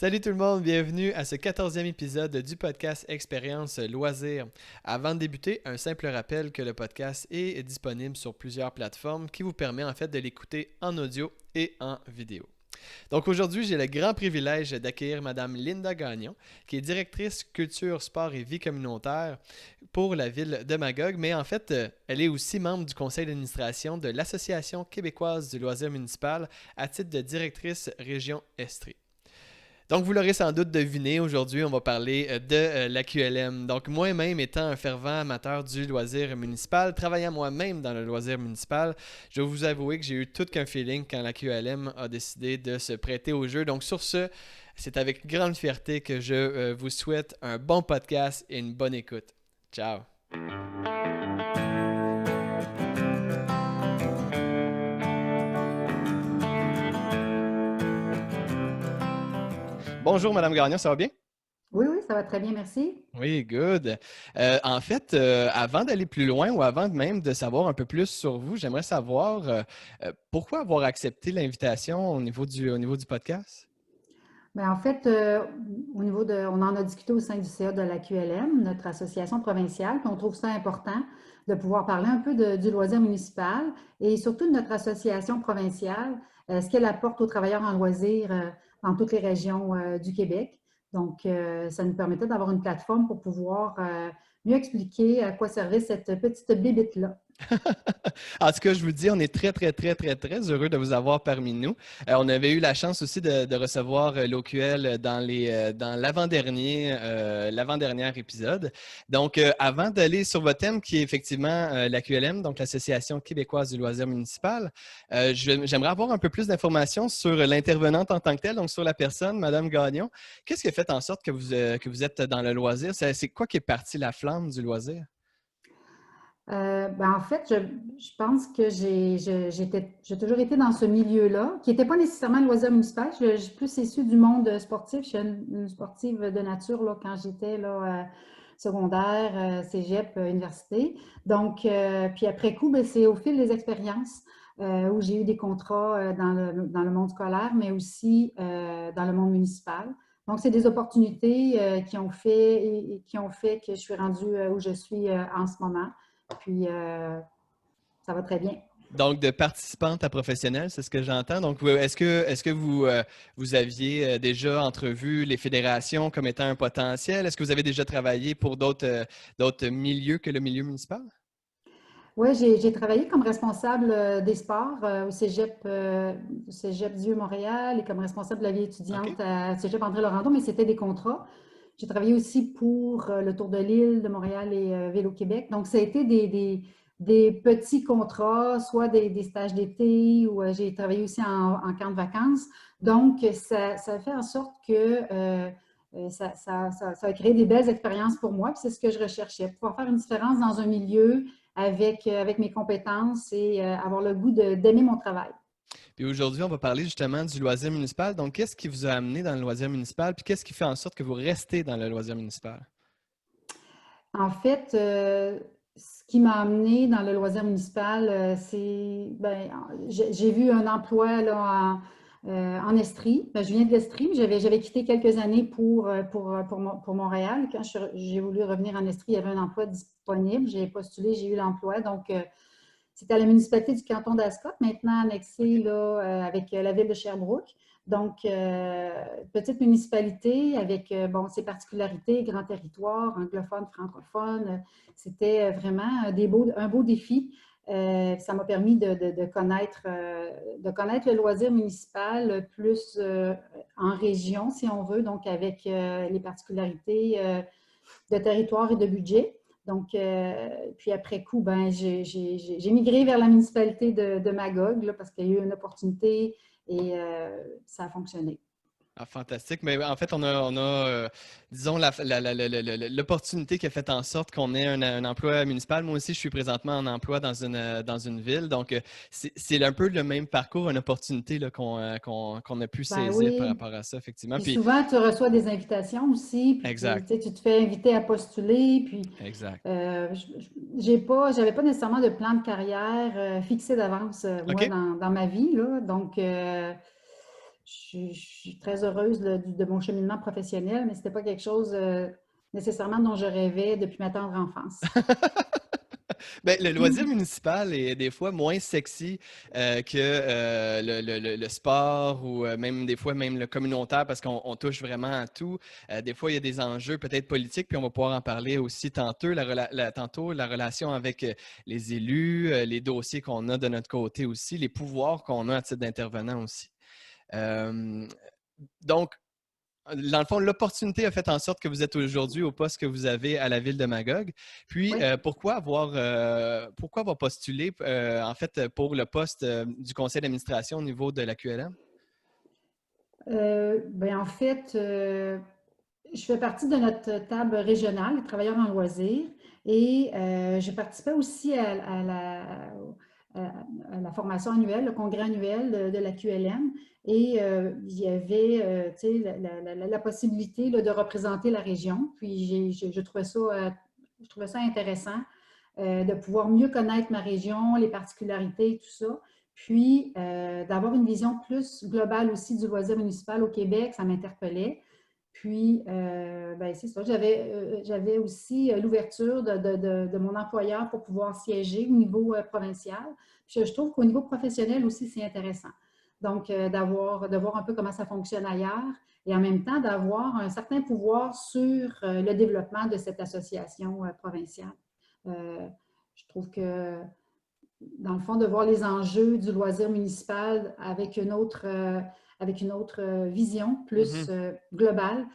Salut tout le monde, bienvenue à ce 14e épisode du podcast Expérience Loisirs. Avant de débuter, un simple rappel que le podcast est disponible sur plusieurs plateformes qui vous permet en fait de l'écouter en audio et en vidéo. Donc aujourd'hui, j'ai le grand privilège d'accueillir Madame Linda Gagnon, qui est directrice culture, sport et vie communautaire pour la ville de Magog, mais en fait, elle est aussi membre du conseil d'administration de l'Association québécoise du loisir municipal à titre de directrice région Estrie. Donc, vous l'aurez sans doute deviné, aujourd'hui, on va parler de la QLM. Donc, moi-même étant un fervent amateur du loisir municipal, travaillant moi-même dans le loisir municipal, je vais vous avouer que j'ai eu tout qu'un feeling quand la QLM a décidé de se prêter au jeu. Donc, sur ce, c'est avec grande fierté que je vous souhaite un bon podcast et une bonne écoute. Ciao! Bonjour, Madame Gagnon, ça va bien? Oui, oui, ça va très bien, merci. Oui, good. En fait, avant d'aller plus loin ou avant même de savoir un peu plus sur vous, j'aimerais savoir pourquoi avoir accepté l'invitation au niveau du podcast? Ben, en fait, on en a discuté au sein du CA de la QLM, notre association provinciale, puis on trouve ça important de pouvoir parler un peu du loisir municipal et surtout de notre association provinciale, ce qu'elle apporte aux travailleurs en loisirs dans toutes les régions du Québec. Donc, ça nous permettait d'avoir une plateforme pour pouvoir mieux expliquer à quoi servait cette petite bébite-là. En tout cas, je vous dis, on est très, très, très, très, très heureux de vous avoir parmi nous. On avait eu la chance aussi de recevoir l'OQL dans l'avant-dernier épisode. Donc, avant d'aller sur votre thème, qui est effectivement la QLM, donc l'Association québécoise du loisir municipal, j'aimerais avoir un peu plus d'informations sur l'intervenante en tant que telle, donc sur la personne, Madame Gagnon. Qu'est-ce qui a fait en sorte que vous êtes dans le loisir? C'est quoi qui est parti la flamme du loisir? En fait, je pense que j'ai toujours été dans ce milieu-là, qui n'était pas nécessairement le loisir municipal. Je suis plus issue du monde sportif. Je suis une sportive de nature là, quand j'étais là, secondaire, cégep, université. Donc, puis après coup, ben, c'est au fil des expériences où j'ai eu des contrats dans le monde scolaire, mais aussi dans le monde municipal. Donc, c'est des opportunités qui ont fait que je suis rendue où je suis en ce moment. Puis, ça va très bien. Donc, de participante à professionnelle, c'est ce que j'entends. Donc, est-ce que vous aviez déjà entrevu les fédérations comme étant un potentiel? Est-ce que vous avez déjà travaillé pour d'autres milieux que le milieu municipal? Oui, j'ai travaillé comme responsable des sports au Cégep Dieu Montréal et comme responsable de la vie OK. étudiante à Cégep André Laurando, mais c'était des contrats. J'ai travaillé aussi pour le Tour de l'île de Montréal et Vélo Québec. Donc, ça a été des petits contrats, soit des stages d'été ou j'ai travaillé aussi en camp de vacances. Donc, ça a fait en sorte que ça a créé des belles expériences pour moi. Puis c'est ce que je recherchais, pouvoir faire une différence dans un milieu avec mes compétences et avoir le goût d'aimer mon travail. Puis aujourd'hui, on va parler justement du loisir municipal. Donc, qu'est-ce qui vous a amené dans le loisir municipal? Puis qu'est-ce qui fait en sorte que vous restez dans le loisir municipal? En fait, ce qui m'a amenée dans le loisir municipal, c'est, ben, j'ai vu un emploi là, en Estrie. Ben, je viens de l'Estrie, mais j'avais quitté quelques années pour Montréal. Quand j'ai voulu revenir en Estrie, il y avait un emploi disponible. J'ai postulé, j'ai eu l'emploi. Donc, c'était à la municipalité du canton d'Ascot, maintenant annexée OK. là, avec la ville de Sherbrooke. Donc, petite municipalité avec bon, ses particularités, grand territoire, anglophone, francophone. C'était vraiment un beau défi. Ça m'a permis de connaître le loisir municipal plus en région, si on veut, donc avec les particularités de territoire et de budget. Donc, puis après coup, ben, j'ai migré vers la municipalité de Magog là, parce qu'il y a eu une opportunité et ça a fonctionné. Ah, fantastique. Mais en fait, on a disons, l'opportunité qui a fait en sorte qu'on ait un emploi municipal. Moi aussi, je suis présentement en emploi dans une ville. Donc, c'est un peu le même parcours, une opportunité là, qu'on a pu Ben saisir par oui. rapport à ça, effectivement. Puis Puis, souvent, tu reçois des invitations aussi, puis tu exact, sais, tu te fais inviter à postuler. Puis exact. j'avais pas nécessairement de plan de carrière fixé d'avance, moi, OK? dans ma vie, là. Donc, je suis très heureuse de mon cheminement professionnel, mais ce n'était pas quelque chose nécessairement dont je rêvais depuis ma tendre enfance. Ben, le loisir municipal est des fois moins sexy que le sport ou même des fois même le communautaire parce qu'on touche vraiment à tout. Des fois, il y a des enjeux peut-être politiques, puis on va pouvoir en parler aussi tantôt, tantôt, la relation avec les élus, les dossiers qu'on a de notre côté aussi, les pouvoirs qu'on a à titre d'intervenant aussi. Euh, donc, dans le fond, l'opportunité a fait en sorte que vous êtes aujourd'hui au poste que vous avez à la ville de Magog. Puis, Oui. pourquoi avoir postulé, en fait, pour le poste du conseil d'administration au niveau de la QLM? Ben, en fait, je fais partie de notre table régionale, les travailleurs en loisirs, et je participais aussi à la formation annuelle, le congrès annuel de la QLM, et il y avait tu sais, la possibilité là, de représenter la région. Puis je trouvais ça intéressant de pouvoir mieux connaître ma région, les particularités, tout ça. Puis d'avoir une vision plus globale aussi du loisir municipal au Québec, ça m'interpellait. Puis, ben, c'est ça, j'avais aussi l'ouverture de mon employeur pour pouvoir siéger au niveau provincial. Puis, je trouve qu'au niveau professionnel aussi, c'est intéressant. Donc, de voir un peu comment ça fonctionne ailleurs et en même temps d'avoir un certain pouvoir sur le développement de cette association provinciale. Euh, je trouve que dans le fond, de voir les enjeux du loisir municipal avec une autre vision plus Mhm. globale,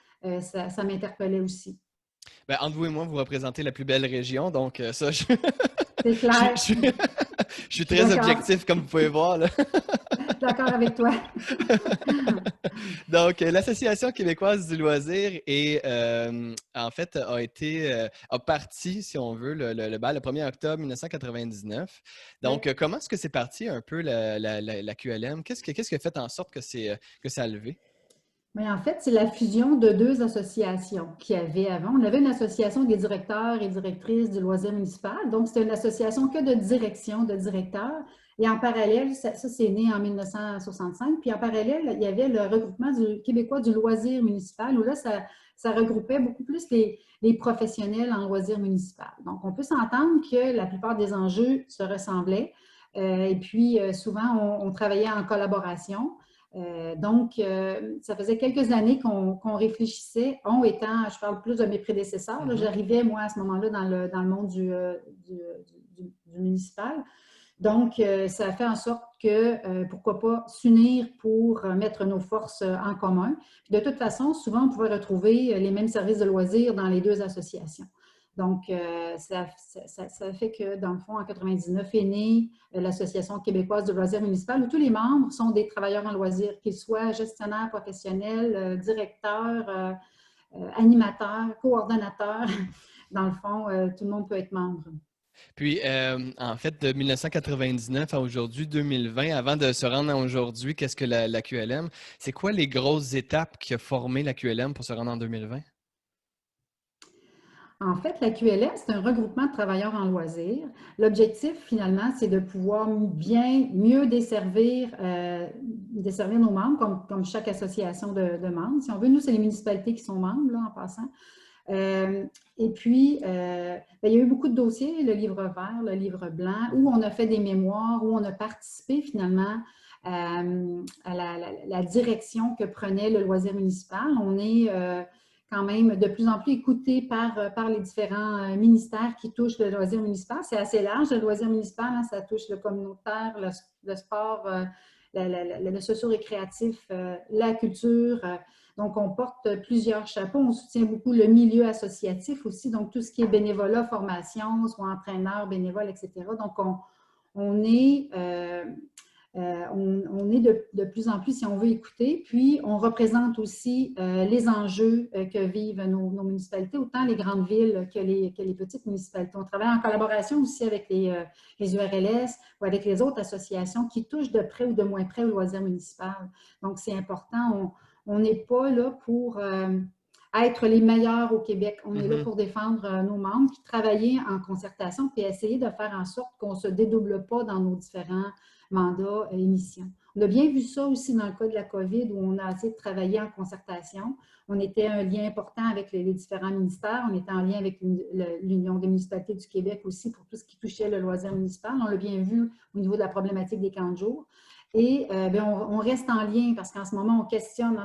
ça m'interpellait aussi. Ben, entre vous et moi, vous représentez la plus belle région, donc ça, C'est clair, je suis je suis très d'accord, objectif, comme vous pouvez voir, là. d'accord avec toi. Donc, l'Association québécoise du loisir en fait, a parti, si on veut, le bal le 1er octobre 1999. Oui. Donc, comment est-ce que c'est parti un peu la QLM? Qu'est-ce qui a fait en sorte que ça a levé? Mais en fait, c'est la fusion de deux associations qu'il y avait avant. On avait une association des directeurs et directrices du loisir municipal. Donc, c'était une association que de direction, de directeurs. Et en parallèle, ça c'est né en 1965. Puis en parallèle, il y avait le regroupement du québécois du loisir municipal, où là, ça regroupait beaucoup plus les professionnels en loisir municipal. Donc, on peut s'entendre que la plupart des enjeux se ressemblaient. Et puis, souvent, on travaillait en collaboration. Donc, ça faisait quelques années qu'on réfléchissait, on étant, je parle plus de mes prédécesseurs, là, Mhm. j'arrivais moi à ce moment-là dans le monde du municipal. Donc, ça a fait en sorte que, pourquoi pas, s'unir pour mettre nos forces en commun. Puis de toute façon, souvent, on pouvait retrouver les mêmes services de loisirs dans les deux associations. Donc, ça fait que, dans le fond, en 99 est née l'Association québécoise de loisirs municipal, où tous les membres sont des travailleurs en loisirs, qu'ils soient gestionnaires professionnels, directeurs, animateurs, coordonnateurs. Dans le fond, tout le monde peut être membre. Puis, en fait, de 1999 à aujourd'hui, 2020, avant de se rendre à aujourd'hui, qu'est-ce que la QLM? C'est quoi les grosses étapes qui ont formé la QLM pour se rendre en 2020? En fait, la QLM, c'est un regroupement de travailleurs en loisirs. L'objectif, finalement, c'est de pouvoir mieux desservir nos membres, comme chaque association de membres. Si on veut, nous, c'est les municipalités qui sont membres, là, en passant. Et puis, ben, il y a eu beaucoup de dossiers, le livre vert, le livre blanc, où on a fait des mémoires, où on a participé finalement à la direction que prenait le loisir municipal. On est quand même de plus en plus écouté par les différents ministères qui touchent le loisir municipal. C'est assez large, le loisir municipal, hein, ça touche le communautaire, le sport, le socio-récréatif, la culture. Donc, on porte plusieurs chapeaux. On soutient beaucoup le milieu associatif aussi, donc tout ce qui est bénévolat, formation, soit entraîneur, bénévole, etc. Donc, on est, on est de plus en plus, si on veut, écouter. Puis, on représente aussi les enjeux que vivent nos municipalités, autant les grandes villes que les petites municipalités. On travaille en collaboration aussi avec les URLS ou avec les autres associations qui touchent de près ou de moins près au loisir municipal. Donc, c'est important. On n'est pas là pour être les meilleurs au Québec. On est là Mhm. pour défendre nos membres, puis travailler en concertation, puis essayer de faire en sorte qu'on ne se dédouble pas dans nos différents mandats et missions. On a bien vu ça aussi dans le cas de la COVID, où on a essayé de travailler en concertation. On était un lien important avec les différents ministères. On était en lien avec l'Union des municipalités du Québec aussi pour tout ce qui touchait le loisir municipal. On l'a bien vu au niveau de la problématique des camps de jour. Et on reste en lien parce qu'en ce moment, on questionne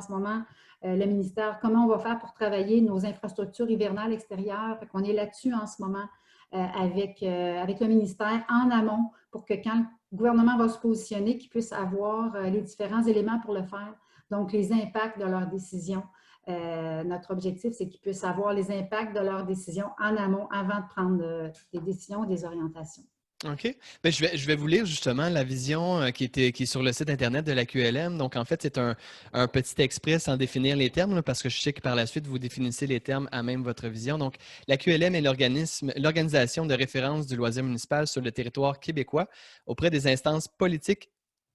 le ministère, comment on va faire pour travailler nos infrastructures hivernales extérieures. On est là-dessus en ce moment avec le ministère en amont pour que quand le gouvernement va se positionner, qu'il puisse avoir les différents éléments pour le faire. Donc, les impacts de leurs décisions. Notre objectif, c'est qu'ils puissent avoir les impacts de leurs décisions en amont avant de prendre des décisions, des orientations. OK. Bien, je vais vous lire justement la vision qui est sur le site Internet de la QLM. Donc, en fait, c'est un petit extrait sans définir les termes, là, parce que je sais que par la suite, vous définissez les termes à même votre vision. Donc, la QLM est l'organisation de référence du loisir municipal sur le territoire québécois auprès des instances politiques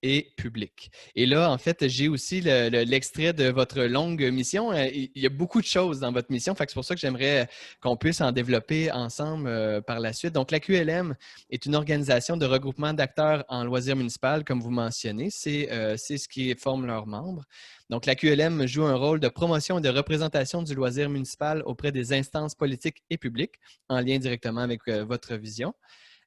et publiques. Et là, en fait, j'ai aussi l'extrait de votre longue mission. Il y a beaucoup de choses dans votre mission, fait que c'est pour ça que j'aimerais qu'on puisse en développer ensemble par la suite. Donc, la QLM est une organisation de regroupement d'acteurs en loisirs municipal, comme vous mentionnez. C'est ce qui forme leurs membres. Donc, la QLM joue un rôle de promotion et de représentation du loisir municipal auprès des instances politiques et publiques, en lien directement avec votre vision.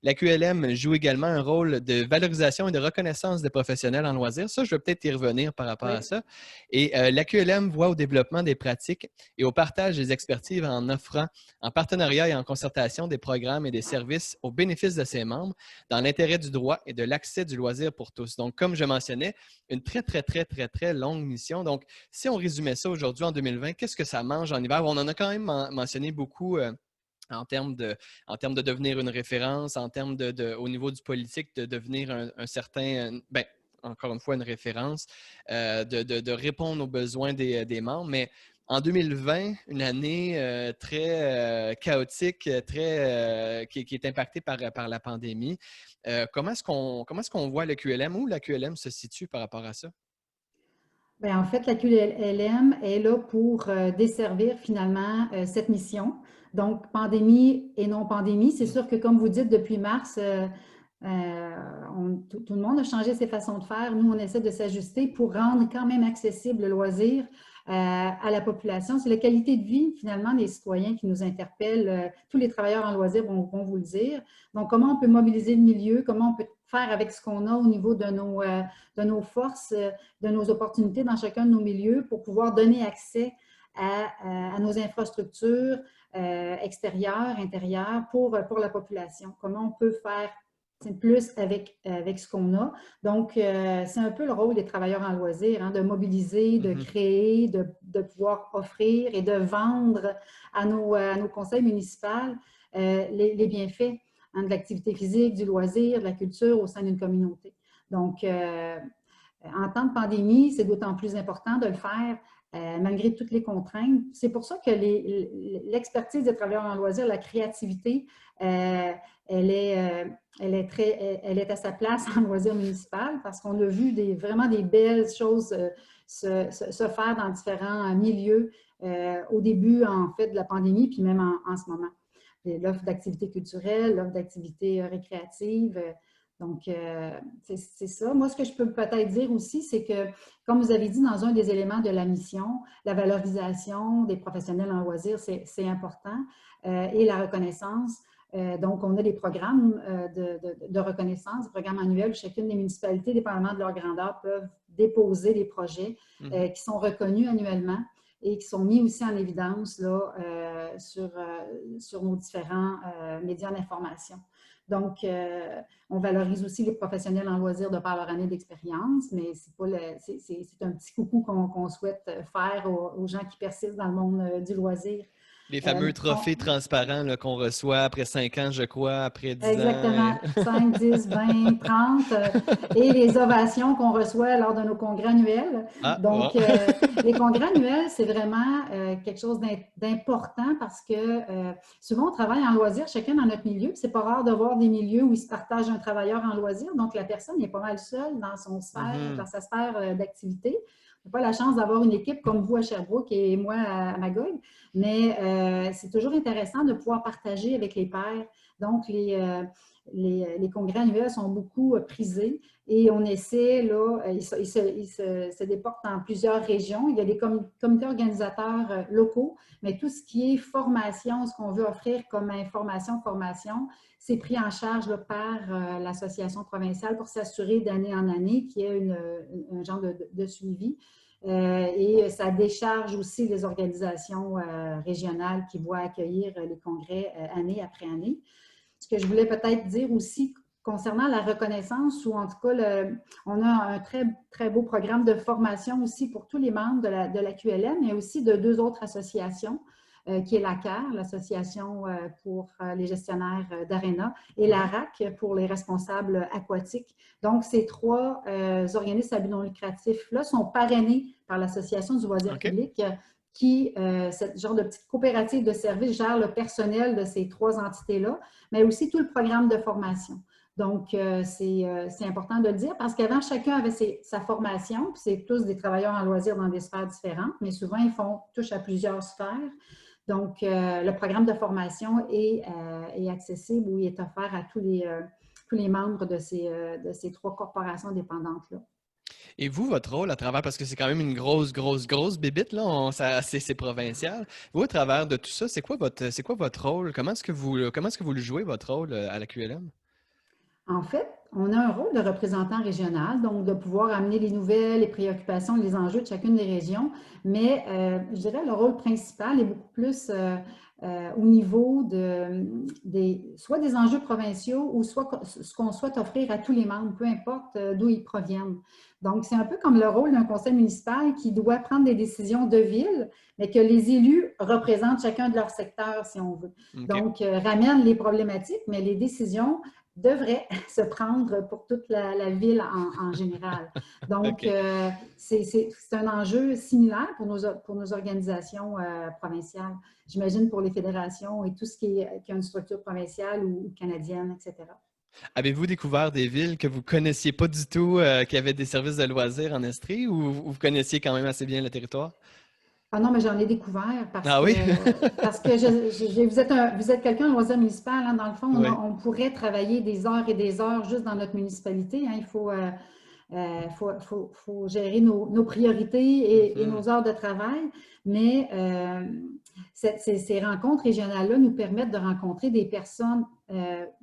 La QLM joue également un rôle de valorisation et de reconnaissance des professionnels en loisirs. Ça, je vais peut-être y revenir par rapport à ça. Et la QLM voit au développement des pratiques et au partage des expertises en offrant, en partenariat et en concertation, des programmes et des services au bénéfice de ses membres dans l'intérêt du droit et de l'accès du loisir pour tous. Donc, comme je mentionnais, une très, très, très, très, très longue mission. Donc, si on résumait ça aujourd'hui en 2020, qu'est-ce que ça mange en hiver? On en a quand même mentionné beaucoup en termes de devenir une référence, en termes au niveau du politique, de devenir un certain, ben, encore une fois, une référence, de répondre aux besoins des membres. Mais en 2020, une année très chaotique, qui est impactée par la pandémie, comment est-ce qu'on voit le QLM? Où la QLM se situe par rapport à ça? Bien, en fait, la QLM est là pour desservir finalement cette mission. Donc, pandémie et non pandémie, c'est sûr que comme vous dites, depuis mars, tout le monde a changé ses façons de faire. Nous, on essaie de s'ajuster pour rendre quand même accessible le loisir à la population. C'est la qualité de vie finalement des citoyens qui nous interpellent. Tous les travailleurs en loisir vont vous le dire. Donc, comment on peut mobiliser le milieu, comment on peut faire avec ce qu'on a au niveau de nos forces, de nos opportunités dans chacun de nos milieux pour pouvoir donner accès à nos infrastructures extérieures, intérieures pour la population. Comment on peut faire plus avec ce qu'on a. Donc, c'est un peu le rôle des travailleurs en loisirs, hein, de mobiliser, de créer, de pouvoir offrir et de vendre à nos conseils municipaux les bienfaits de l'activité physique, du loisir, de la culture au sein d'une communauté. Donc, en temps de pandémie, c'est d'autant plus important de le faire malgré toutes les contraintes. C'est pour ça que l'expertise des travailleurs en loisirs, la créativité, elle est à sa place en loisir municipal parce qu'on a vu vraiment des belles choses se faire dans différents milieux au début, en fait, de la pandémie, puis même en ce moment. L'offre d'activités culturelles, l'offre d'activités récréatives. Donc, c'est ça. Moi, ce que je peux peut-être dire aussi, c'est que, comme vous avez dit dans un des éléments de la mission, la valorisation des professionnels en loisirs, c'est important, et la reconnaissance. Donc, on a des programmes de reconnaissance, des programmes annuels où chacune des municipalités, dépendamment de leur grandeur, peuvent déposer des projets qui sont reconnus annuellement et qui sont mis aussi en évidence là, sur nos différents médias d'information. Donc, on valorise aussi les professionnels en loisirs de par leur année d'expérience, mais c'est un petit coucou qu'on souhaite faire aux gens qui persistent dans le monde du loisir. Les fameux trophées transparents qu'on reçoit après 5 ans, je crois, après 10 Exactement, ans. 5, 10, 20, 30, et les ovations qu'on reçoit lors de nos congrès annuels. Donc, les congrès annuels, c'est vraiment quelque chose d'important parce que souvent, on travaille en loisir, chacun dans notre milieu. C'est pas rare de voir des milieux où ils se partagent un travailleur en loisir. Donc, la personne est pas mal seule dans sa sphère d'activité. On n'a pas la chance d'avoir une équipe comme vous à Sherbrooke et moi à Magog, mais c'est toujours intéressant de pouvoir partager avec les pairs. Donc, les congrès annuels sont beaucoup prisés et on essaie, là, ils se déportent dans plusieurs régions. Il y a des comités organisateurs locaux, mais tout ce qui est formation, ce qu'on veut offrir comme formation, c'est pris en charge là, par l'association provinciale pour s'assurer d'année en année qu'il y ait un genre de suivi. Et ça décharge aussi les organisations régionales qui voient accueillir les congrès année après année. Ce que je voulais peut-être dire aussi concernant la reconnaissance, ou en tout cas, on a un très, très beau programme de formation aussi pour tous les membres de la QLM, mais aussi de 2 autres associations, qui est l'ACAR, l'Association pour les gestionnaires d'aréna, et la RAC pour les responsables aquatiques. Donc, ces 3 organismes à but non lucratif-là sont parrainés par l'Association du loisir public, qui, ce genre de petite coopérative de services, gère le personnel de ces 3 entités-là, mais aussi tout le programme de formation. Donc, c'est important de le dire parce qu'avant, chacun avait sa formation, puis c'est tous des travailleurs en loisirs dans des sphères différentes, mais souvent, ils touchent à plusieurs sphères. Donc, le programme de formation est accessible ou il est offert à tous les membres de ces 3 corporations dépendantes-là. Et vous, votre rôle à travers, parce que c'est quand même une grosse bébite, là, c'est provincial. Vous, à travers de tout ça, c'est quoi votre rôle? Comment est-ce que vous le jouez, votre rôle à la QLM? En fait, on a un rôle de représentant régional, donc de pouvoir amener les nouvelles, les préoccupations, les enjeux de chacune des régions, mais je dirais le rôle principal est beaucoup plus au niveau soit des enjeux provinciaux ou soit ce qu'on souhaite offrir à tous les membres, peu importe d'où ils proviennent. Donc, c'est un peu comme le rôle d'un conseil municipal qui doit prendre des décisions de ville, mais que les élus représentent chacun de leur secteur, si on veut. Okay. Donc, ramènent les problématiques, mais les décisions devrait se prendre pour toute la ville en général. Donc, c'est un enjeu similaire pour nos organisations provinciales. J'imagine pour les fédérations et tout ce qui a une structure provinciale ou canadienne, etc. Avez-vous découvert des villes que vous ne connaissiez pas du tout, qui avaient des services de loisirs en Estrie, ou vous connaissiez quand même assez bien le territoire? Ah non, mais j'en ai découvert parce oui? que vous êtes quelqu'un en loisir municipal. Hein, dans le fond, Oui. on pourrait travailler des heures et des heures juste dans notre municipalité. Hein, il faut gérer nos priorités et nos heures de travail, mais ces rencontres régionales-là nous permettent de rencontrer des personnes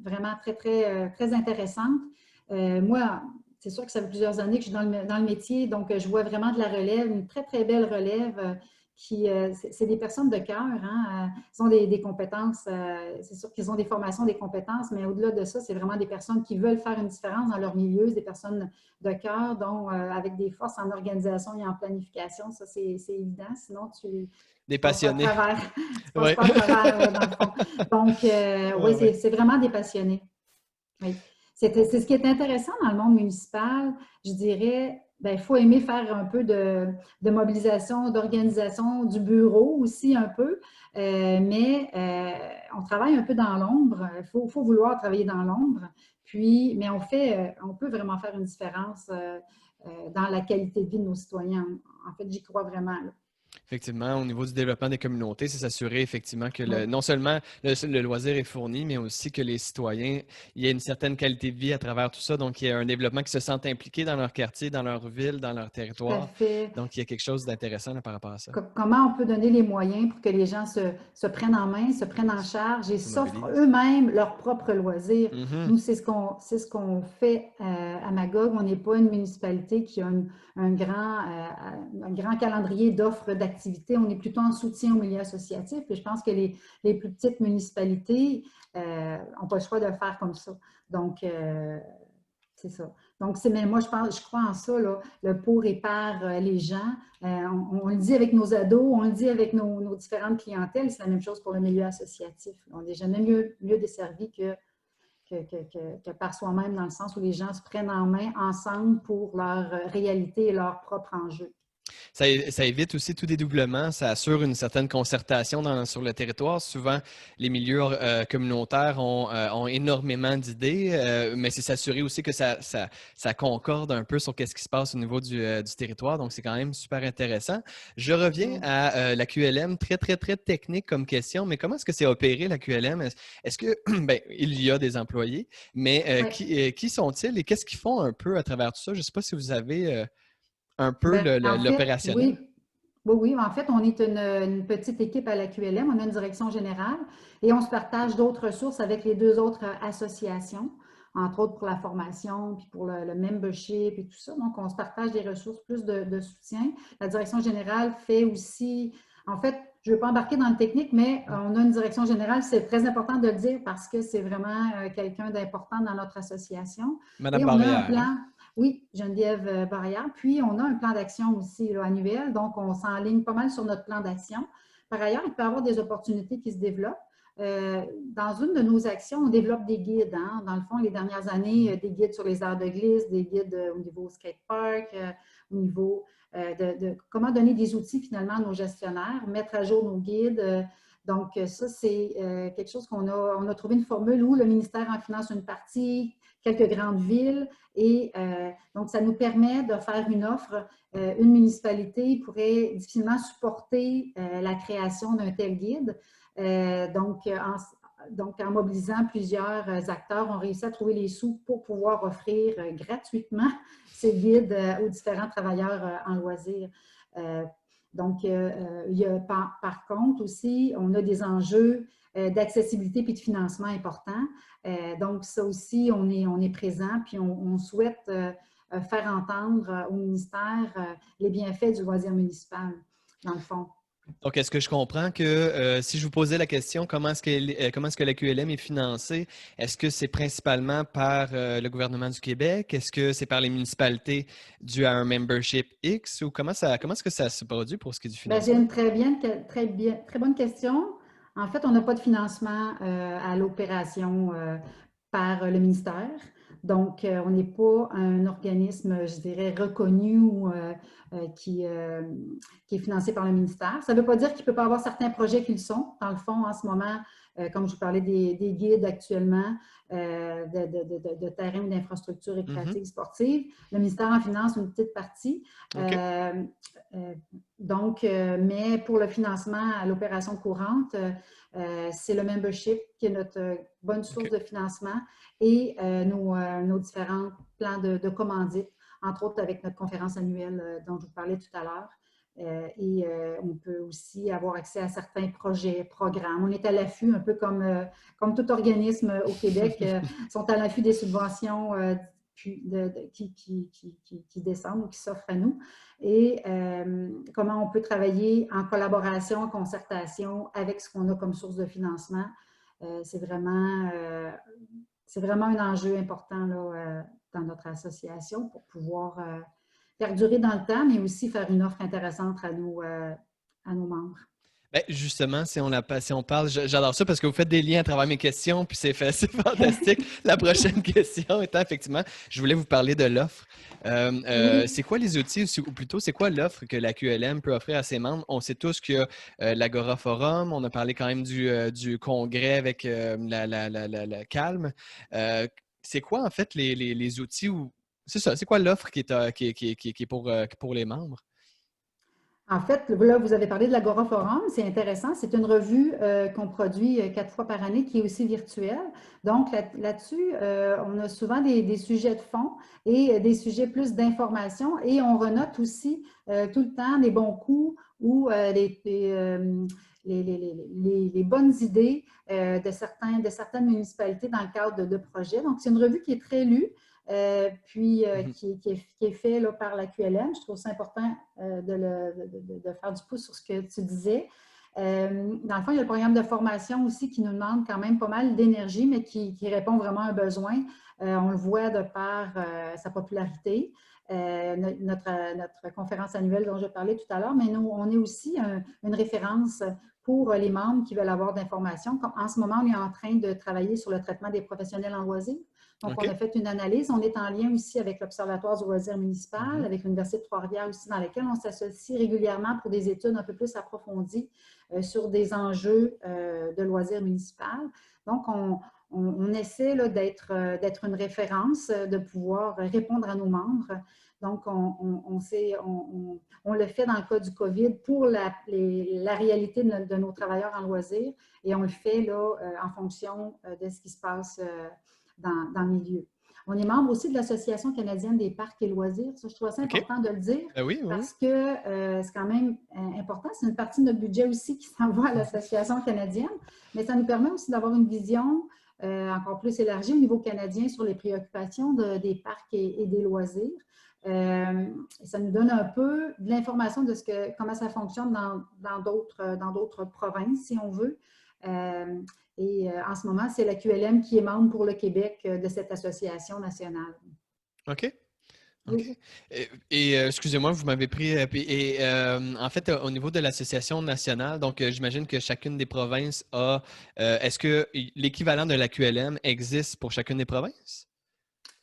vraiment très, très, très intéressantes. Moi, c'est sûr que ça fait plusieurs années que je suis dans le métier, donc je vois vraiment de la relève, une très, très belle relève. C'est des personnes de cœur, hein, ils ont des compétences, c'est sûr qu'ils ont des formations, des compétences, mais au-delà de ça, c'est vraiment des personnes qui veulent faire une différence dans leur milieu, des personnes de cœur, donc avec des forces en organisation et en planification, ça c'est évident, sinon des passionnés. Tu passes pas à travers, dans le fond. Donc, oui, c'est vraiment des passionnés. Oui. C'est ce qui est intéressant dans le monde municipal, je dirais. Il faut aimer faire un peu de mobilisation, d'organisation, du bureau aussi un peu, mais on travaille un peu dans l'ombre. Il faut vouloir travailler dans l'ombre, mais on peut vraiment faire une différence dans la qualité de vie de nos citoyens. En fait, j'y crois vraiment, là. Effectivement, au niveau du développement des communautés, c'est s'assurer effectivement que non seulement le loisir est fourni, mais aussi que les citoyens, il y a une certaine qualité de vie à travers tout ça. Donc, il y a un développement qui se sentent impliqués dans leur quartier, dans leur ville, dans leur territoire. Tout à fait. Donc, il y a quelque chose d'intéressant par rapport à ça. Comment on peut donner les moyens pour que les gens se prennent en main, se prennent en charge et s'offrent eux-mêmes leurs propres loisirs. Nous, c'est ce qu'on fait à Magog. On n'est pas une municipalité qui a un grand calendrier d'offres d'activités. On est plutôt en soutien au milieu associatif. Et je pense que les plus petites municipalités n'ont pas le choix de le faire comme ça. Donc, c'est ça. Donc, mais moi, je crois en ça, là, le pour et par les gens. On le dit avec nos ados, on le dit avec nos différentes clientèles, c'est la même chose pour le milieu associatif. On n'est jamais mieux desservi que par soi-même, dans le sens où les gens se prennent en main ensemble pour leur réalité et leurs propres enjeux. Ça évite aussi tout dédoublement, ça assure une certaine concertation sur le territoire. Souvent, les milieux communautaires ont énormément d'idées, mais c'est s'assurer aussi que ça concorde un peu sur ce qui se passe au niveau du territoire. Donc, c'est quand même super intéressant. Je reviens Mm. à la QLM, très, très, très technique comme question, mais comment est-ce que c'est opéré la QLM? Est-ce que, ben, il y a des employés, mais Ouais. qui sont-ils et qu'est-ce qu'ils font un peu à travers tout ça? Je ne sais pas si vous avez un peu Ben, en fait, l'opérationnel. oui. Oui, oui. En fait, on est une petite équipe à la QLM. On a une direction générale et on se partage d'autres ressources avec les deux autres associations, entre autres pour la formation, puis pour le membership et tout ça. Donc, on se partage des ressources, plus de soutien. La direction générale fait aussi, en fait, je ne veux pas embarquer dans le technique, mais on a une direction générale. C'est très important de le dire parce que c'est vraiment quelqu'un d'important dans notre association. Madame Et on a un Barrière, hein? plan. Oui, Geneviève Barrière. Puis, on a un plan d'action aussi là, annuel, donc on s'enligne pas mal sur notre plan d'action. Par ailleurs, il peut y avoir des opportunités qui se développent. Dans une de nos actions, on développe des guides. Hein. Dans le fond, les dernières années, des guides sur les aires de glisse, des guides au niveau skatepark, au niveau de comment donner des outils finalement à nos gestionnaires, mettre à jour nos guides. Donc, ça, c'est quelque chose on a trouvé une formule où le ministère en finance une partie, quelques grandes villes, et donc ça nous permet de faire une offre. Une municipalité pourrait difficilement supporter la création d'un tel guide. Donc, en mobilisant plusieurs acteurs, on réussit à trouver les sous pour pouvoir offrir gratuitement ces guides aux différents travailleurs en loisirs. Donc, il y a, par contre aussi, on a des enjeux d'accessibilité puis de financement importants. Donc, ça aussi, on est présent, puis on souhaite faire entendre au ministère les bienfaits du loisir municipal, dans le fond. Donc, est-ce que je comprends que si je vous posais la question, comment est-ce que la QLM est financée, est-ce que c'est principalement par le gouvernement du Québec? Est-ce que c'est par les municipalités dû à un membership X? Ou comment est-ce que ça se produit pour ce qui est du Bien, j'ai financement? une très bonne question. En fait, on n'a pas de financement à l'opération par le ministère. Donc, on n'est pas un organisme, je dirais, reconnu ou qui est financé par le ministère. Ça ne veut pas dire qu'il ne peut pas avoir certains projets qui le sont. Dans le fond, en ce moment, comme je vous parlais des guides actuellement, de terrains ou d'infrastructures Mhm. récréatives sportives, le ministère en finance une petite partie. OK. Euh, euh, donc, mais pour le financement à l'opération courante, c'est le membership qui est notre bonne source OK. de financement et nos différents plans de commandite, entre autres avec notre conférence annuelle dont je vous parlais tout à l'heure. Et on peut aussi avoir accès à certains projets, programmes. On est à l'affût, un peu comme tout organisme au Québec, sont à l'affût des subventions qui descendent ou qui s'offrent à nous. Et comment on peut travailler en collaboration, en concertation avec ce qu'on a comme source de financement. C'est vraiment un enjeu important là, dans notre association pour pouvoir perdurer dans le temps, mais aussi faire une offre intéressante à nos membres. Ben, justement, si on parle, j'adore ça parce que vous faites des liens à travers mes questions, puis c'est fantastique. La prochaine question étant effectivement, je voulais vous parler de l'offre. Oui. C'est quoi les outils, ou plutôt, c'est quoi l'offre que la QLM peut offrir à ses membres? On sait tous qu'il y a l'Agora Forum, on a parlé quand même du congrès avec la Calme. C'est quoi en fait les outils ou c'est ça, c'est quoi l'offre qui est pour les membres? En fait, là, vous avez parlé de l'Agora Forum, c'est intéressant. C'est une revue qu'on produit 4 fois par année qui est aussi virtuelle. Donc, là-dessus, on a souvent des sujets de fond et des sujets plus d'information et on renote aussi tout le temps les bons coups ou les bonnes idées de certaines municipalités dans le cadre de projets. Donc, c'est une revue qui est très lue. Mhm. Qui est fait là, par la QLM. Je trouve ça important de faire du pouce sur ce que tu disais. Dans le fond, il y a le programme de formation aussi qui nous demande quand même pas mal d'énergie, mais qui répond vraiment à un besoin. On le voit de par sa popularité. Notre conférence annuelle dont je parlais tout à l'heure, mais nous, on est aussi une référence pour les membres qui veulent avoir d'informations. En ce moment, on est en train de travailler sur le traitement des professionnels en loisirs. Donc, on a fait une analyse. On est en lien aussi avec l'Observatoire du loisir municipal, avec l'Université de Trois-Rivières aussi, dans laquelle on s'associe régulièrement pour des études un peu plus approfondies sur des enjeux de loisirs municipal. Donc, on essaie d'être une référence, de pouvoir répondre à nos membres. Donc, on le fait dans le cas du COVID pour la réalité de nos travailleurs en loisirs et on le fait là, en fonction de ce qui se passe dans le milieu. On est membre aussi de l'Association canadienne des parcs et loisirs. Ça, je trouve ça important de le dire Oui, oui. parce que c'est quand même important. C'est une partie de notre budget aussi qui s'en va à l'Association canadienne, mais ça nous permet aussi d'avoir une vision encore plus élargie au niveau canadien sur les préoccupations des parcs et des loisirs. Ça nous donne un peu de l'information de comment ça fonctionne dans d'autres provinces, si on veut. En ce moment, c'est la QLM qui est membre pour le Québec de cette association nationale. OK. OK. Et excusez-moi, vous m'avez pris. En fait, au niveau de l'association nationale, donc j'imagine que chacune des provinces a. Est-ce que l'équivalent de la QLM existe pour chacune des provinces?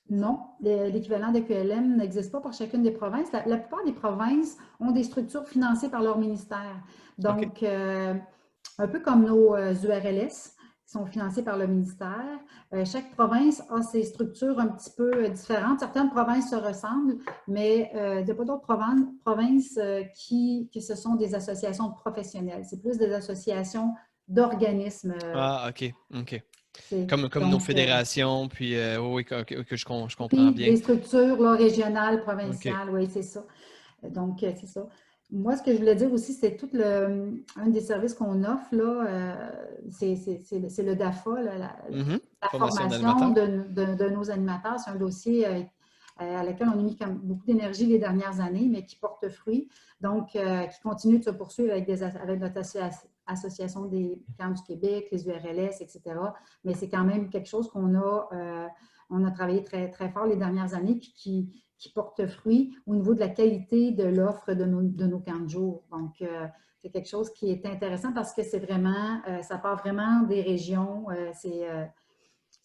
Non, l'équivalent de QLM n'existe pas pour chacune des provinces. La plupart des provinces ont des structures financées par leur ministère. Donc, un peu comme nos URLS qui sont financés par le ministère, chaque province a ses structures un petit peu différentes. Certaines provinces se ressemblent, mais il n'y a pas d'autres provinces qui ce sont des associations professionnelles. C'est plus des associations d'organismes. Ah, OK. OK. Comme Donc, nos fédérations, puis oui, que je comprends puis bien. des structures là, régionales, OK. provinciales, oui, c'est ça. Donc, c'est ça. Moi, ce que je voulais dire aussi, c'est un des services qu'on offre, là, c'est le DAFA, la Formation formation d'animateur. de nos animateurs. C'est un dossier à laquelle on a mis beaucoup d'énergie les dernières années, mais qui porte fruit. Donc, qui continue de se poursuivre avec notre association des camps du Québec, les URLS, etc. Mais c'est quand même quelque chose qu'on a travaillé très, très fort les dernières années, puis qui porte fruit au niveau de la qualité de l'offre de nos camps de jour. Donc, c'est quelque chose qui est intéressant parce que c'est vraiment, ça part vraiment des régions. C'est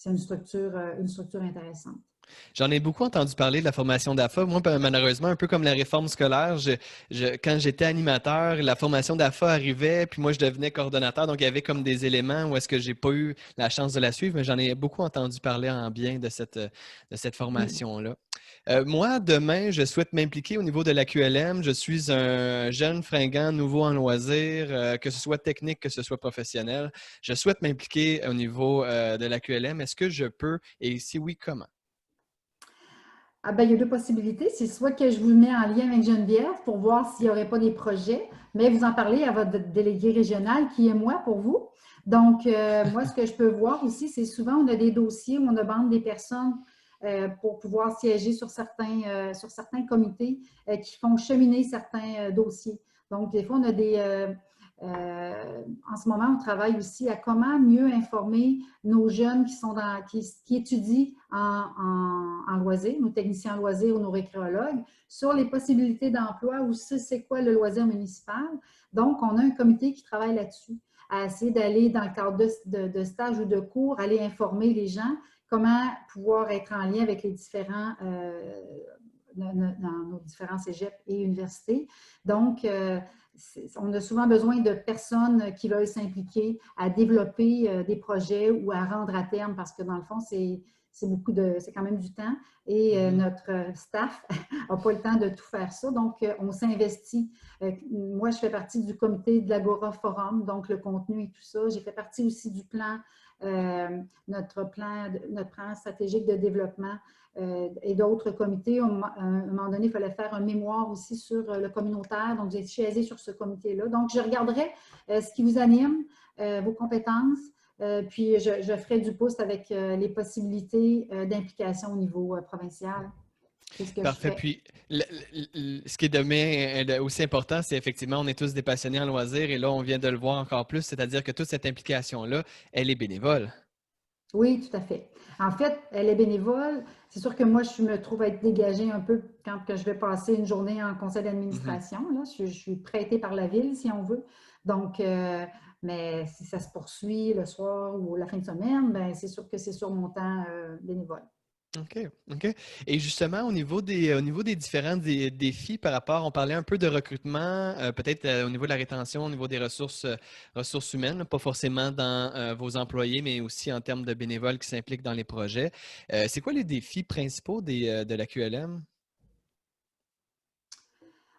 une structure intéressante. J'en ai beaucoup entendu parler de la formation d'AFA. Moi, malheureusement, un peu comme la réforme scolaire, quand j'étais animateur, la formation d'AFA arrivait, puis moi, je devenais coordonnateur. Donc, il y avait comme des éléments où est-ce que j'ai pas eu la chance de la suivre, mais j'en ai beaucoup entendu parler en bien de cette formation-là. Moi, demain, je souhaite m'impliquer au niveau de la QLM. Je suis un jeune fringant nouveau en loisirs, que ce soit technique, que ce soit professionnel. Je souhaite m'impliquer au niveau de la QLM. Est-ce que je peux? Et si oui, comment? Ah ben, il y a deux possibilités. C'est soit que je vous mets en lien avec Geneviève pour voir s'il n'y aurait pas des projets, mais vous en parlez à votre délégué régional qui est moi pour vous. Donc, moi, ce que je peux voir aussi, c'est souvent on a des dossiers où on demande des personnes pour pouvoir siéger sur certains comités qui font cheminer certains dossiers. Donc, des fois, on a en ce moment, on travaille aussi à comment mieux informer nos jeunes qui étudient en loisirs, nos techniciens en loisirs ou nos récréologues, sur les possibilités d'emploi ou c'est quoi le loisir municipal. Donc, on a un comité qui travaille là-dessus, à essayer d'aller dans le cadre de stages ou de cours, aller informer les gens comment pouvoir être en lien avec les différents dans nos différents cégeps et universités. Donc, on a souvent besoin de personnes qui veulent s'impliquer à développer des projets ou à rendre à terme parce que dans le fond, c'est quand même du temps et notre staff n'a pas le temps de tout faire ça. Donc, on s'investit. Moi, je fais partie du comité de l'Agora Forum, donc le contenu et tout ça. J'ai fait partie aussi du plan, notre plan stratégique de développement et d'autres comités. À un moment donné, il fallait faire un mémoire aussi sur le communautaire. Donc, j'ai chaisé sur ce comité-là. Donc, je regarderai ce qui vous anime, vos compétences, puis je ferai du pouce avec les possibilités d'implication au niveau provincial. C'est ce que je Parfait. fais. Puis, ce qui est demain aussi important, c'est effectivement, on est tous des passionnés en loisirs et là, on vient de le voir encore plus, c'est-à-dire que toute cette implication-là, elle est bénévole. Oui, tout à fait. En fait, elle est bénévole. C'est sûr que moi, je me trouve à être dégagée un peu quand que je vais passer une journée en conseil Mhm. d'administration. Là, je suis prêtée par la ville, si on veut. Donc, Mais si ça se poursuit le soir ou la fin de semaine, ben c'est sûr que c'est sur mon temps bénévole. OK, OK. Et justement, au niveau des différents défis par rapport, on parlait un peu de recrutement, peut-être au niveau de la rétention, au niveau des ressources humaines, là, pas forcément dans vos employés, mais aussi en termes de bénévoles qui s'impliquent dans les projets. C'est quoi les défis principaux de la QLM?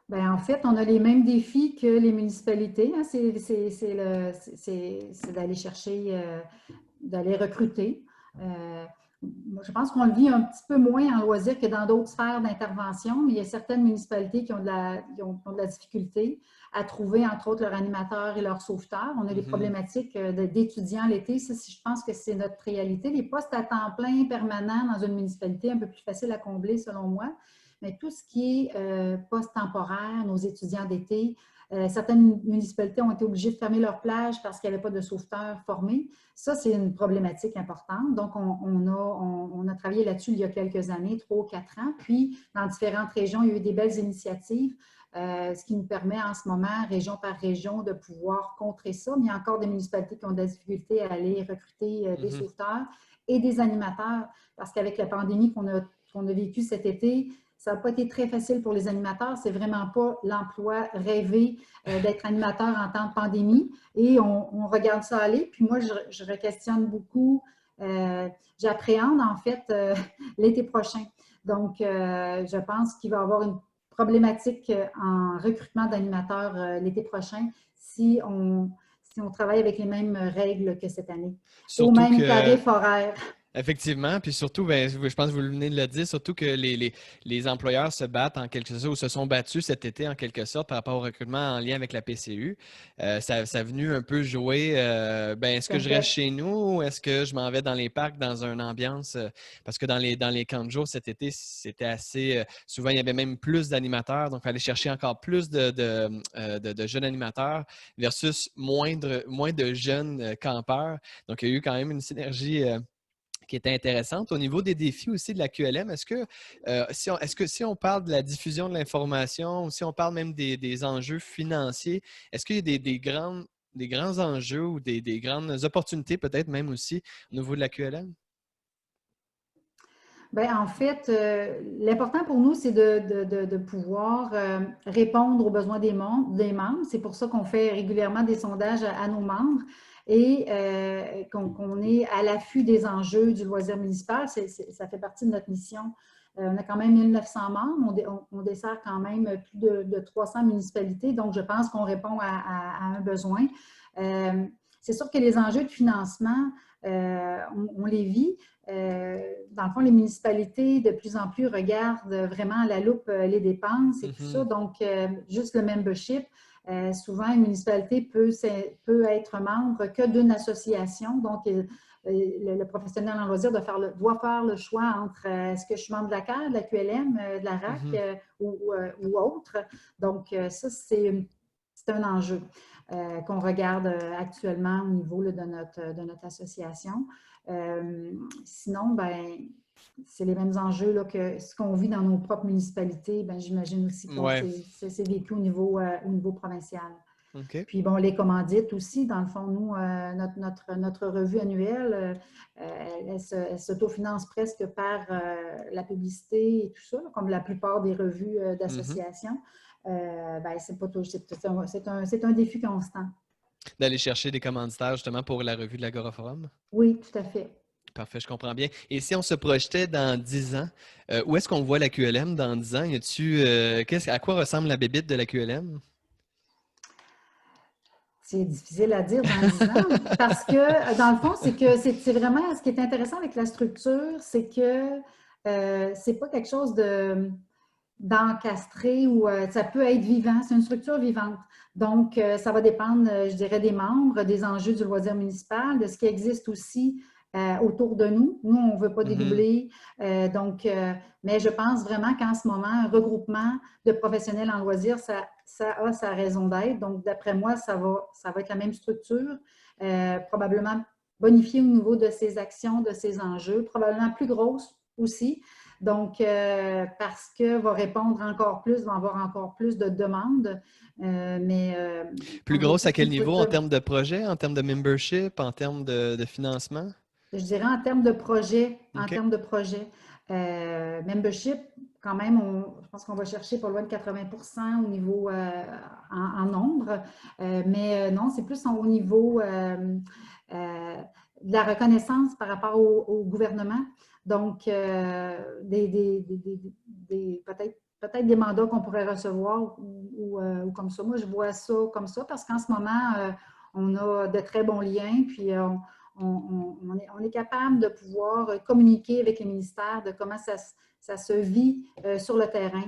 Ben, en fait, on a les mêmes défis que les municipalités, hein. C'est d'aller chercher, d'aller recruter. Euh, je pense qu'on le vit un petit peu moins en loisir que dans d'autres sphères d'intervention. Il y a certaines municipalités qui ont de la difficulté à trouver, entre autres, leurs animateurs et leurs sauveteurs. On a des Mhm, problématiques d'étudiants l'été. Ça, je pense que c'est notre réalité. Les postes à temps plein permanents dans une municipalité, un peu plus facile à combler, selon moi. Mais tout ce qui est poste temporaire, nos étudiants d'été, certaines municipalités ont été obligées de fermer leurs plages parce qu'il n'y avait pas de sauveteurs formés. Ça, c'est une problématique importante. Donc, on a travaillé là-dessus il y a quelques années, 3 ou 4 ans. Puis, dans différentes régions, il y a eu des belles initiatives, ce qui nous permet en ce moment, région par région, de pouvoir contrer ça. Mais il y a encore des municipalités qui ont de la difficulté à aller recruter des mhm. sauveteurs et des animateurs, parce qu'avec la pandémie qu'on a vécue cet été, ça n'a pas été très facile pour les animateurs. C'est vraiment pas l'emploi rêvé d'être animateur en temps de pandémie. Et on regarde ça aller. Puis moi, je re-questionne beaucoup. J'appréhende en fait l'été prochain. Donc, je pense qu'il va y avoir une problématique en recrutement d'animateurs l'été prochain si on travaille avec les mêmes règles que cette année, au Surtout même que tarif horaire. Effectivement, puis surtout, ben, je pense que vous venez de le dire, surtout que les employeurs se battent en quelque sorte, ou se sont battus cet été en quelque sorte par rapport au recrutement en lien avec la PCU. Ça a venu un peu jouer, ben, est-ce Tout que à je reste fait. chez nous ou est-ce que je m'en vais dans les parcs dans une ambiance, parce que dans les camps de jour cet été, c'était assez, souvent il y avait même plus d'animateurs, donc il fallait chercher encore plus de jeunes animateurs versus moins de jeunes campeurs. Donc il y a eu quand même une synergie qui était intéressante. Au niveau des défis aussi de la QLM, est-ce que si on parle de la diffusion de l'information ou si on parle même des enjeux financiers, est-ce qu'il y a des grands enjeux ou des grandes opportunités peut-être même aussi au niveau de la QLM? Bien, en fait, l'important pour nous, c'est de pouvoir répondre aux besoins des membres. C'est pour ça qu'on fait régulièrement des sondages à nos membres et qu'on est à l'affût des enjeux du loisir municipal. Ça fait partie de notre mission. On a quand même 1900 membres. On dessert quand même plus de 300 municipalités. Donc, je pense qu'on répond à un besoin. C'est sûr que les enjeux de financement, on les vit. Dans le fond, les municipalités, de plus en plus, regardent vraiment à la loupe les dépenses et tout ça. Mhm, Donc, juste le membership, souvent, une municipalité peut être membre que d'une association. Donc, le professionnel en loisir doit faire le choix entre est-ce que je suis membre de la CAR, de la QLM, de la RAC mhm. ou autre. Donc, ça, c'est un enjeu qu'on regarde actuellement au niveau là, de notre association. Sinon, ben, c'est les mêmes enjeux là, que ce qu'on vit dans nos propres municipalités. Ben, j'imagine aussi que Ouais, c'est vécu au niveau provincial. OK. Puis bon, les commandites aussi, dans le fond, nous, notre revue annuelle, elle s'autofinance presque par la publicité et tout ça, comme la plupart des revues Mhm. d'associations. Ben, c'est pas tout, c'est un défi constant. D'aller chercher des commanditaires justement pour la revue de l'Agoraforum. Oui, tout à fait. Parfait, je comprends bien. Et si on se projetait dans 10 ans, où est-ce qu'on voit la QLM dans 10 ans? À quoi ressemble la bébite de la QLM? C'est difficile à dire dans 10 ans parce que, dans le fond, c'est vraiment ce qui est intéressant avec la structure, c'est que c'est pas quelque chose d'encastré ou ça peut être vivant, c'est une structure vivante. Donc, ça va dépendre, je dirais, des membres, des enjeux du loisir municipal, de ce qui existe aussi autour de nous. Nous, on ne veut pas Mhm, dédoubler. Mais je pense vraiment qu'en ce moment, un regroupement de professionnels en loisirs, ça a sa raison d'être. Donc, d'après moi, ça va être la même structure, probablement bonifiée au niveau de ses actions, de ses enjeux, probablement plus grosse aussi. Donc, parce que va répondre encore plus, va avoir encore plus de demandes. Plus grosse à L'objectif, quel c'est de niveau en termes de projet, en termes de membership, en termes de financement? je dirais en termes de projet, OK. Membership, quand même, je pense qu'on va chercher pas loin de 80% au niveau en nombre. Non, c'est plus au niveau de la reconnaissance par rapport au gouvernement. Donc, peut-être des mandats qu'on pourrait recevoir ou comme ça. Moi, je vois ça comme ça parce qu'en ce moment, on a de très bons liens, puis on est capable de pouvoir communiquer avec les ministères de comment ça se vit sur le terrain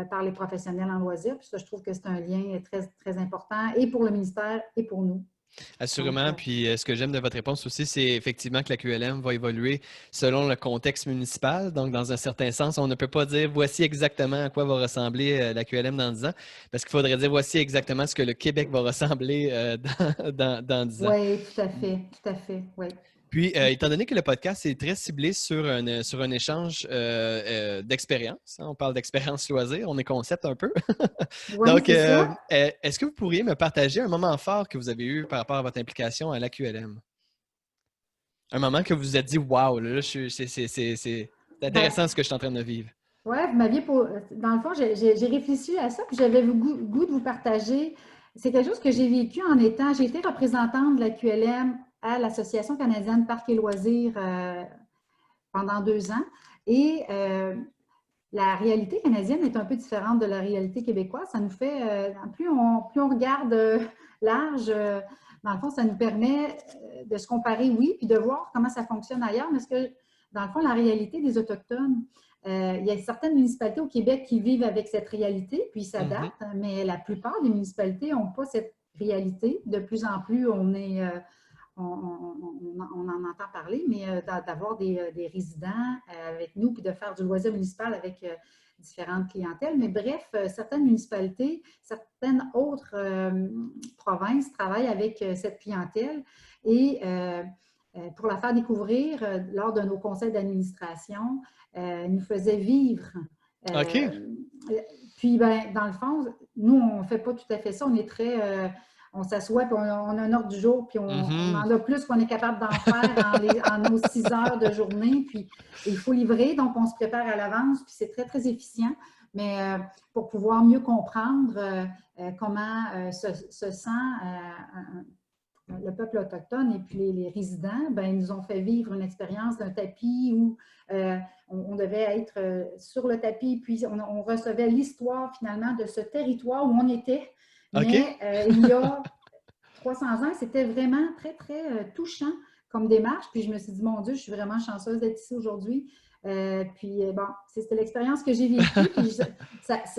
par les professionnels en loisirs. Puis ça, je trouve que c'est un lien très, très important et pour le ministère et pour nous. Donc, Assurément. Puis ce que j'aime de votre réponse aussi, c'est effectivement que la QLM va évoluer selon le contexte municipal. Donc, dans un certain sens, on ne peut pas dire voici exactement à quoi va ressembler la QLM dans 10 ans, parce qu'il faudrait dire voici exactement ce que le Québec va ressembler dans 10 ans. oui, tout à fait, oui. Puis, étant donné que le podcast est très ciblé sur un échange d'expérience, hein, on parle d'expérience loisir, on est concept un peu. Oui, Donc, c'est ça. est-ce que vous pourriez me partager un moment fort que vous avez eu par rapport à votre implication à l'AQLM? Un moment que vous vous êtes dit, waouh, là, c'est Ben, intéressant ce que je suis en train de vivre. ouais, vous m'aviez dans le fond, j'ai réfléchi à ça, puis j'avais le goût de vous partager. C'est quelque chose que j'ai vécu j'ai été représentante de la QLM à l'Association canadienne Parcs et Loisirs pendant 2 ans. Et la réalité canadienne est un peu différente de la réalité québécoise. Ça nous fait, plus on regarde large, dans le fond, ça nous permet de se comparer, oui, puis de voir comment ça fonctionne ailleurs. Mais dans le fond, la réalité des Autochtones, il y a certaines municipalités au Québec qui vivent avec cette réalité, puis Mhm. s'adaptent, mais la plupart des municipalités n'ont pas cette réalité. De plus en plus, on en entend parler, mais d'avoir des résidents avec nous, puis de faire du loisir municipal avec différentes clientèles. Mais bref, certaines municipalités, certaines autres provinces travaillent avec cette clientèle et pour la faire découvrir lors de nos conseils d'administration, nous faisaient vivre. OK. Puis, ben, dans le fond, nous, on ne fait pas tout à fait ça. On est très on s'assoit, puis on a un ordre du jour, puis on Mhm. en a plus qu'on est capable d'en faire en nos 6 heures de journée, puis il faut livrer, donc on se prépare à l'avance, puis c'est très, très efficient. Mais pour pouvoir mieux comprendre comment se sent le peuple autochtone et puis les résidents, ben, ils nous ont fait vivre une expérience d'un tapis où on devait être sur le tapis, puis on recevait l'histoire finalement de ce territoire où on était. OK. Mais il y a 300 ans, c'était vraiment très, très touchant comme démarche. Puis je me suis dit, mon Dieu, je suis vraiment chanceuse d'être ici aujourd'hui. Bon, c'était l'expérience que j'ai vécue. Puis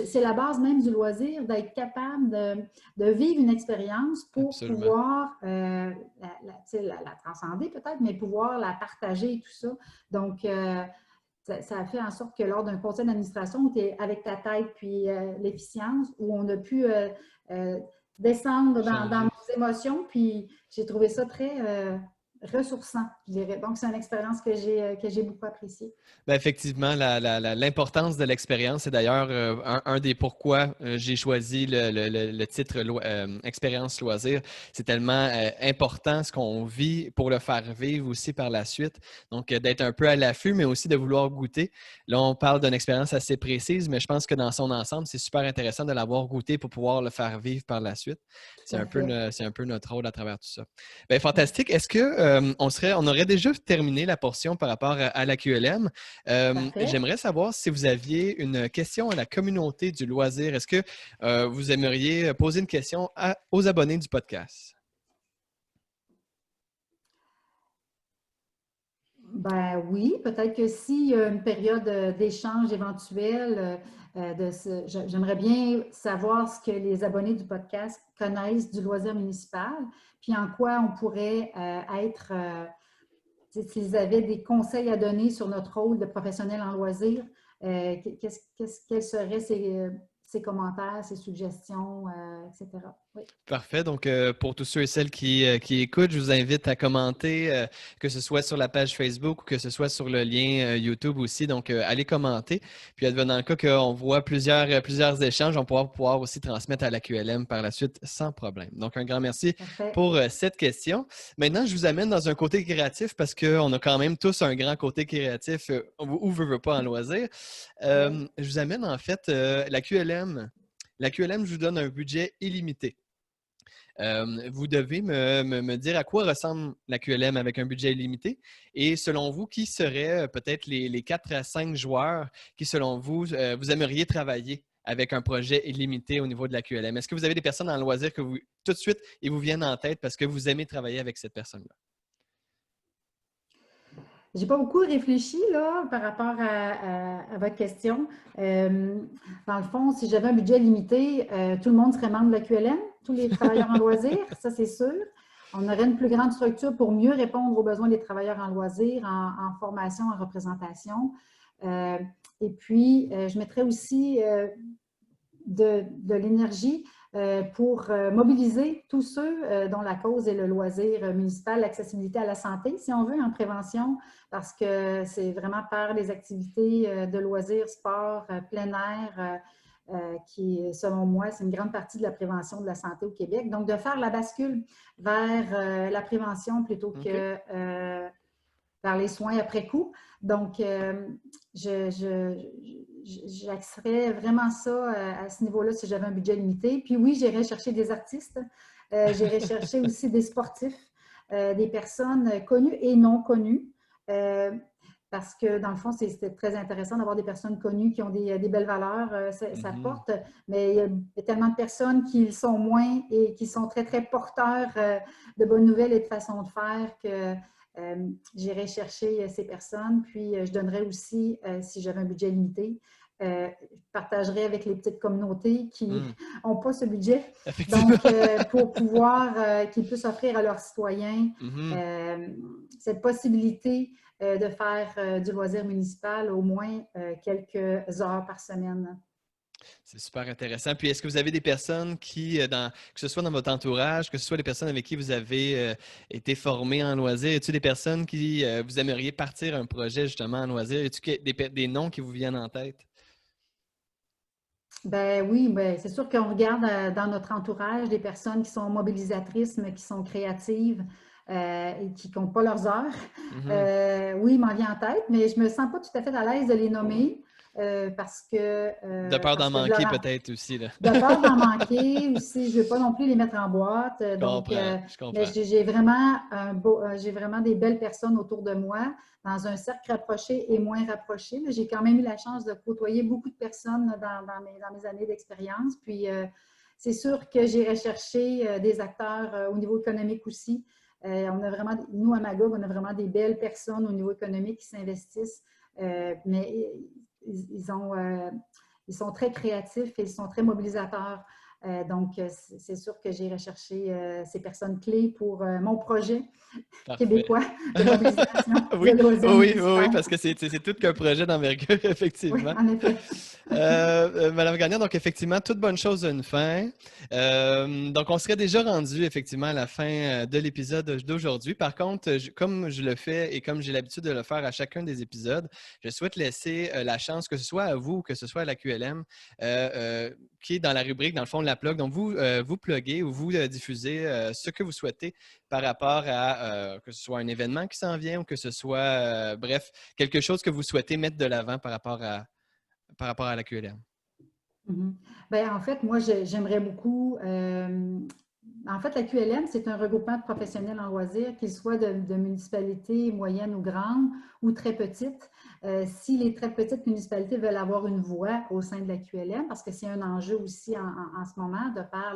c'est la base même du loisir, d'être capable de vivre une expérience pour Absolument. pouvoir la transcender peut-être, mais pouvoir la partager et tout ça. Donc, ça a fait en sorte que lors d'un conseil d'administration où tu es avec ta tête puis l'efficience, où on a pu descendre dans Changer. nos émotions, puis j'ai trouvé ça très ressourçant, je dirais. Donc, c'est une expérience que j'ai beaucoup appréciée. Ben effectivement, l'importance de l'expérience, c'est d'ailleurs un des pourquoi j'ai choisi le titre Expérience loisir. C'est tellement important ce qu'on vit pour le faire vivre aussi par la suite. Donc, d'être un peu à l'affût, mais aussi de vouloir goûter. Là, on parle d'une expérience assez précise, mais je pense que dans son ensemble, c'est super intéressant de l'avoir goûté pour pouvoir le faire vivre par la suite. Tout à fait. C'est un peu notre rôle à travers tout ça. Ben, fantastique. Est-ce que on aurait déjà terminé la portion par rapport à la QLM? Parfait. J'aimerais savoir si vous aviez une question à la communauté du loisir. Est-ce que vous aimeriez poser une question aux abonnés du podcast? Ben oui, peut-être que s'il y a une période d'échange éventuelle, j'aimerais bien savoir ce que les abonnés du podcast connaissent du loisir municipal, puis en quoi on pourrait être, s'ils avaient des conseils à donner sur notre rôle de professionnel en loisir, quels seraient ces commentaires, ces suggestions, etc. Oui. Parfait. Donc, pour tous ceux et celles qui écoutent, je vous invite à commenter, que ce soit sur la page Facebook ou que ce soit sur le lien YouTube aussi. Donc, allez commenter. Puis, advenant le cas qu'on voit plusieurs échanges, on pourra pouvoir aussi transmettre à la QLM par la suite sans problème. Donc, un grand merci Parfait. pour cette question. Maintenant, je vous amène dans un côté créatif parce qu'on a quand même tous un grand côté créatif ou veut pas en loisir. Oui. Je vous amène en fait la QLM. La QLM, je vous donne un budget illimité. Vous devez me dire à quoi ressemble la QLM avec un budget illimité et selon vous, qui seraient peut-être les 4 à 5 joueurs qui, selon vous, vous aimeriez travailler avec un projet illimité au niveau de la QLM? Est-ce que vous avez des personnes en loisir que vous, tout de suite, ils vous viennent en tête parce que vous aimez travailler avec cette personne-là? J'ai pas beaucoup réfléchi là, par rapport à votre question. Euh, Dans le fond, si j'avais un budget limité, tout le monde serait membre de la QLM, tous les travailleurs en loisirs, ça c'est sûr. On aurait une plus grande structure pour mieux répondre aux besoins des travailleurs en loisirs, en formation, en représentation. Euh, et puis, je mettrais aussi de l'énergie pour mobiliser tous ceux dont la cause est le loisir municipal, l'accessibilité à la santé, si on veut, en prévention, parce que c'est vraiment par les activités de loisirs, sport, plein air, qui, selon moi, c'est une grande partie de la prévention de la santé au Québec. Donc, de faire la bascule vers la prévention plutôt OK. que vers les soins après coup. Donc, j'axerais vraiment ça à ce niveau-là si j'avais un budget limité. Puis oui, j'irais chercher des artistes, j'irais chercher aussi des sportifs, des personnes connues et non connues. Parce que dans le fond, c'est très intéressant d'avoir des personnes connues qui ont des belles valeurs, ça Mhm. porte, mais il y a tellement de personnes qui le sont moins et qui sont très, très porteurs de bonnes nouvelles et de façons de faire que j'irai chercher ces personnes, puis je donnerais aussi, si j'avais un budget limité, je partagerais avec les petites communautés qui Mm. n'ont pas ce budget. Effectivement. Donc, pour pouvoir qu'ils puissent offrir à leurs citoyens Mhm. euh, cette possibilité de faire du loisir municipal au moins quelques heures par semaine. C'est super intéressant. Puis, est-ce que vous avez des personnes qui, que ce soit dans votre entourage, que ce soit des personnes avec qui vous avez été formés en loisir, y a-t-il des personnes qui vous aimeriez partir un projet justement en loisir? Y a-t-il des noms qui vous viennent en tête? Ben oui, ben, c'est sûr qu'on regarde dans notre entourage des personnes qui sont mobilisatrices, mais qui sont créatives et qui ne comptent pas leurs heures. Mhm. Oui, il m'en vient en tête, mais je ne me sens pas tout à fait à l'aise de les nommer De peur d'en parce que je leur manquer peut-être aussi, là. de peur d'en manquer aussi, je ne veux pas non plus les mettre en boîte. Je comprends, je Mais comprends. j'ai vraiment j'ai vraiment des belles personnes autour de moi, dans un cercle rapproché et moins rapproché. J'ai quand même eu la chance de côtoyer beaucoup de personnes dans mes années d'expérience. Puis, c'est sûr que j'ai recherché des acteurs au niveau économique aussi. On a vraiment, nous, à Magog, on a vraiment des belles personnes au niveau économique qui s'investissent, mais ils ont ils sont très créatifs et ils sont très mobilisateurs. Donc, c'est sûr que j'ai recherché ces personnes clés pour mon projet Parfait. québécois de mobilisation de Oui, loisirs oui, oui, oui, municipaux. parce que c'est tout qu'un projet d'envergure, Oui, effectivement. en effet. Madame Gagnon, donc effectivement, toute bonne chose a une fin. Donc, on serait déjà rendu effectivement à la fin de l'épisode d'aujourd'hui. Par contre, comme je le fais et comme j'ai l'habitude de le faire à chacun des épisodes, je souhaite laisser la chance, que ce soit à vous ou que ce soit à la QLM, qui est dans la rubrique, dans le fond, de la plug. Donc, vous pluguez ou vous diffusez ce que vous souhaitez par rapport à que ce soit un événement qui s'en vient ou que ce soit, bref, quelque chose que vous souhaitez mettre de l'avant par rapport à la QLM. Mhm. Ben, en fait, moi, j'aimerais beaucoup. En fait, la QLM, c'est un regroupement de professionnels en loisirs, qu'ils soient de municipalités moyennes ou grandes ou très petites. Si les très petites municipalités veulent avoir une voix au sein de la QLM, parce que c'est un enjeu aussi en ce moment de par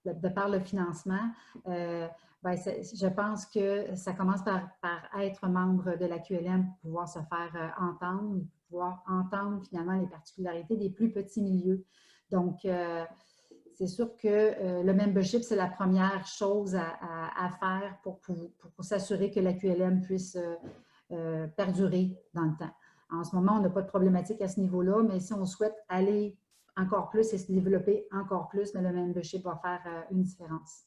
de par le financement, ben, je pense que ça commence par être membre de la QLM pour pouvoir se faire entendre, pouvoir entendre finalement les particularités des plus petits milieux. Donc, c'est sûr que le membership, c'est la première chose à faire pour s'assurer que la QLM puisse perdurer dans le temps. En ce moment, on n'a pas de problématique à ce niveau-là, mais si on souhaite aller encore plus et se développer encore plus, mais le membership va faire une différence.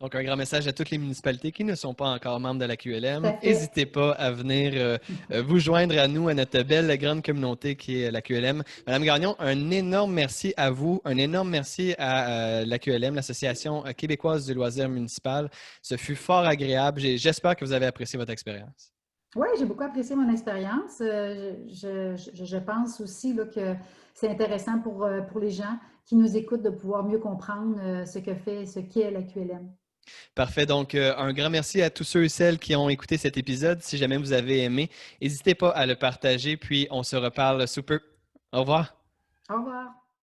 Donc, un grand message à toutes les municipalités qui ne sont pas encore membres de la Tout QLM. à fait. N'hésitez pas à venir vous joindre à nous, à notre belle grande communauté qui est la QLM. Madame Gagnon, un énorme merci à vous, un énorme merci à la QLM, l'Association québécoise du loisir municipal. Ce fut fort agréable. J'espère que vous avez apprécié votre expérience. Oui, j'ai beaucoup apprécié mon expérience. Je pense aussi là, que c'est intéressant pour les gens qui nous écoutent de pouvoir mieux comprendre ce qu'est la QLM. Parfait. Donc, un grand merci à tous ceux et celles qui ont écouté cet épisode. Si jamais vous avez aimé, n'hésitez pas à le partager, puis on se reparle sous peu. Au revoir. Au revoir.